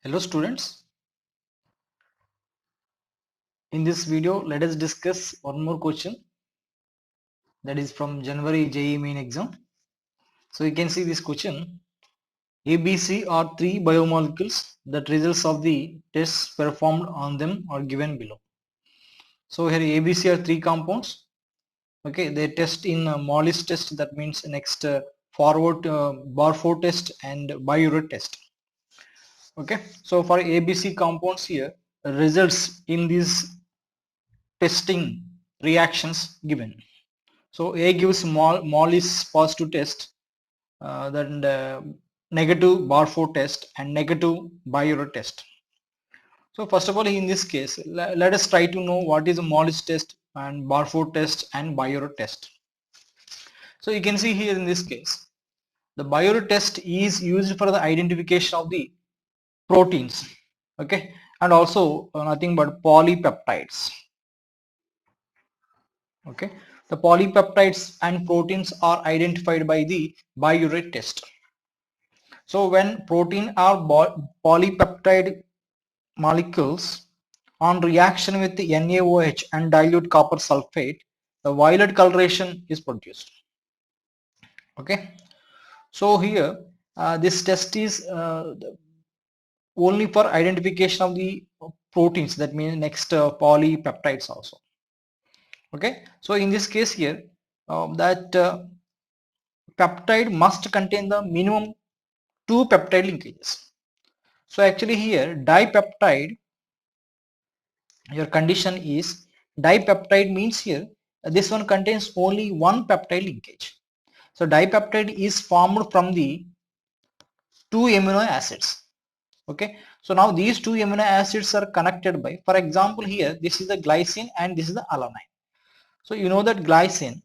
Hello students, in this video let us discuss one more question that is from January JEE main exam. So you can see this question. ABC are three biomolecules. The results of the tests performed on them are given below. So here ABC are three compounds. Okay, they test in Mollis test, that means next forward Barfour test and Biuret test. Okay, so for ABC compounds here, results in these testing reactions given. So A gives Mollis positive test, then negative Barfour test and negative Biuret test. So first of all, in this case, let us try to know what is a Mollis test and Barfour test and Biuret test. So you can see here in this case, the Biuret test is used for the identification of the proteins, okay, and also nothing but polypeptides. Okay, the polypeptides and proteins are identified by the Biuret test. So when protein or polypeptide molecules on reaction with the NaOH and dilute copper sulfate, the violet coloration is produced. Okay, so here this test is only for identification of the proteins, that means next polypeptides also. Okay, so in this case here that peptide must contain the minimum two peptide linkages. So actually here dipeptide, your condition is dipeptide means here this one contains only one peptide linkage. So dipeptide is formed from the two amino acids. Okay, so now these two amino acids are connected by, for example here this is the glycine and this is the alanine. So you know that glycine,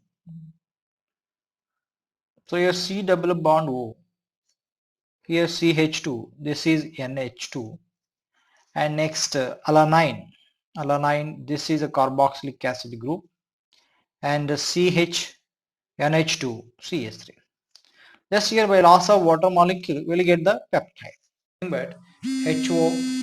so your C double bond O, here CH2, this is NH2, and next alanine, this is a carboxylic acid group, and CH NH2 CH3. Just here by loss of water molecule we will get the peptide. But HO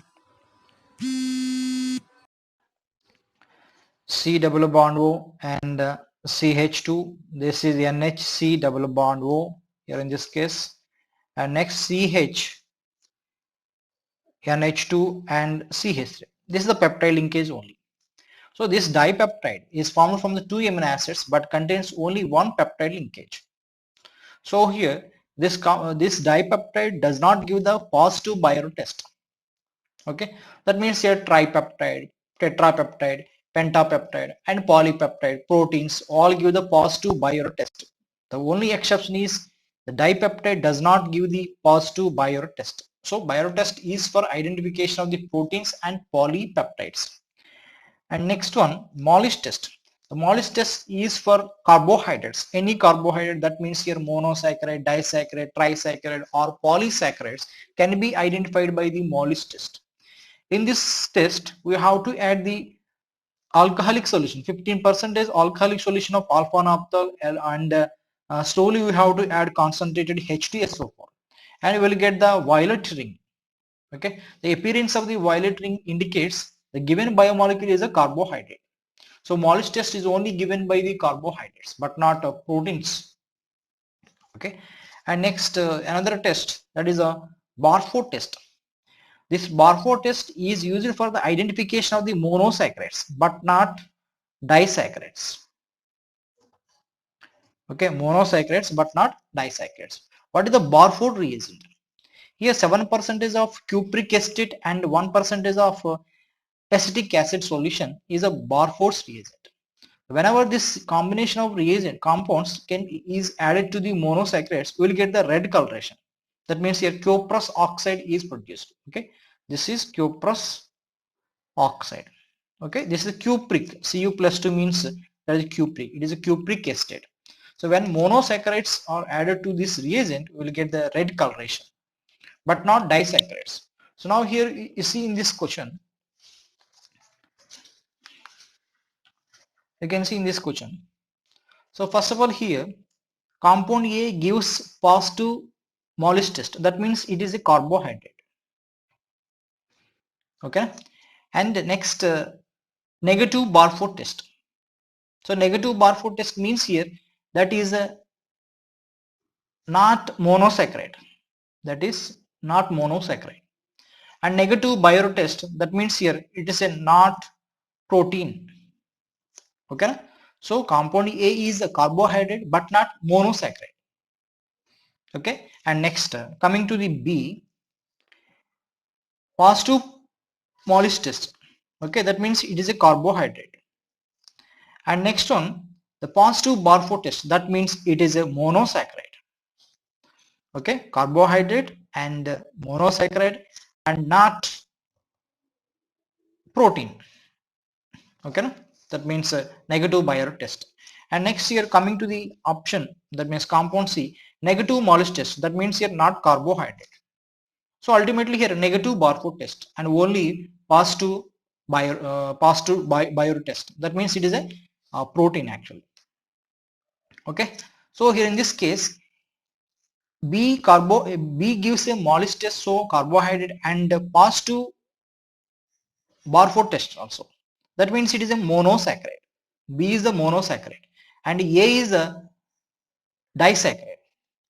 C double bond O and CH2, this is NHC double bond O here in this case, and next CH NH2 and CH3. This is the peptide linkage only. So this dipeptide is formed from the two amino acids but contains only one peptide linkage. So here this dipeptide does not give the positive Biuret test. Okay, that means here tripeptide, tetrapeptide, pentapeptide and polypeptide proteins all give the positive Biuret test. The only exception is the dipeptide does not give the positive Biuret test. So Biuret test is for identification of the proteins and polypeptides. And next one, Mollis test. The Mollis test is for carbohydrates. Any carbohydrate, that means here monosaccharide, disaccharide, trisaccharide or polysaccharides can be identified by the Mollis test. In this test, we have to add the alcoholic solution, 15% alcoholic solution of alpha naphthol, and slowly we have to add concentrated H2SO4 and we will get the violet ring. Okay, the appearance of the violet ring indicates the given biomolecule is a carbohydrate. So Mollis test is only given by the carbohydrates but not proteins. Okay, and next another test, that is a Barfour test. This Barfour test is used for the identification of the monosaccharides but not disaccharides. Okay, monosaccharides but not disaccharides. What is the Barfour reagent? Here 7% of cupric acid and 1% of acetic acid solution is a Barfour's reagent. Whenever this combination of reagent compounds is added to the monosaccharides, we will get the red coloration. That means here cuprous oxide is produced. Okay, this is cuprous oxide. Okay, this is cupric. Cu plus 2 means that is cupric. It is a cupric acid. So when monosaccharides are added to this reagent, we will get the red coloration, but not disaccharides. So now here you see in this question, you can see in this question. So first of all here, compound A gives positive Mollis test. That means it is a carbohydrate. Okay, and next negative Barfoot test. So negative Barfoot test means here that is not monosaccharide, that is not monosaccharide. And negative Biot test, that means here it is a not protein. Okay, so compound A is a carbohydrate but not monosaccharide. Okay, and next coming to the B, positive Mollis test. Okay, that means it is a carbohydrate. And next one, the positive Barfoot test, that means it is a monosaccharide. Okay, carbohydrate and monosaccharide and not protein. Okay, that means negative Biot test. And next here coming to the option, that means compound C, negative Mollis test, that means here not carbohydrate. So ultimately here negative Barfoot test and only positive Biot test, that means it is a protein actually. Okay, so here in this case B gives a Mollis test, so carbohydrate, and positive Barfoot test also, that means it is a monosaccharide. B is the monosaccharide and A is a disaccharide.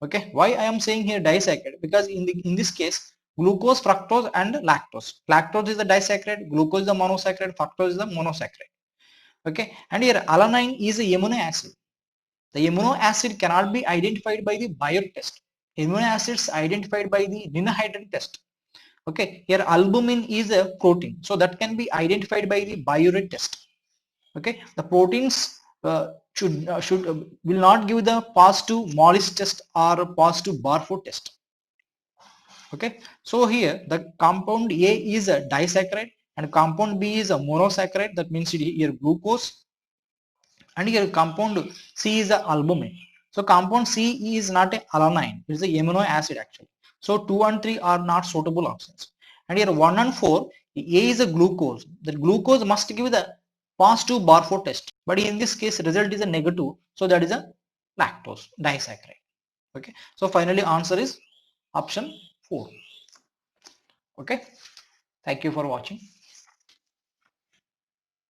Okay, why I am saying here disaccharide? Because in this case glucose, fructose and lactose is the disaccharide, glucose is the monosaccharide, fructose is the monosaccharide. Okay, and here alanine is a amino acid. The amino acid cannot be identified by the Biot test. Amino acids identified by the Ninhydrin test. Okay, here albumin is a protein, so that can be identified by the Biuret test. Okay, the proteins will not give the positive Mollis test or positive Barfoot test. Okay, so here the compound A is a disaccharide and compound B is a monosaccharide, that means here glucose, and here compound C is a albumin. So compound C is not a alanine, it is a amino acid actually. So 2 and 3 are not suitable options. And here 1 and 4, A is a glucose. The glucose must give the positive Barfoot test, but in this case result is a negative, so that is a lactose disaccharide. Okay, so finally answer is option 4. Okay, thank you for watching.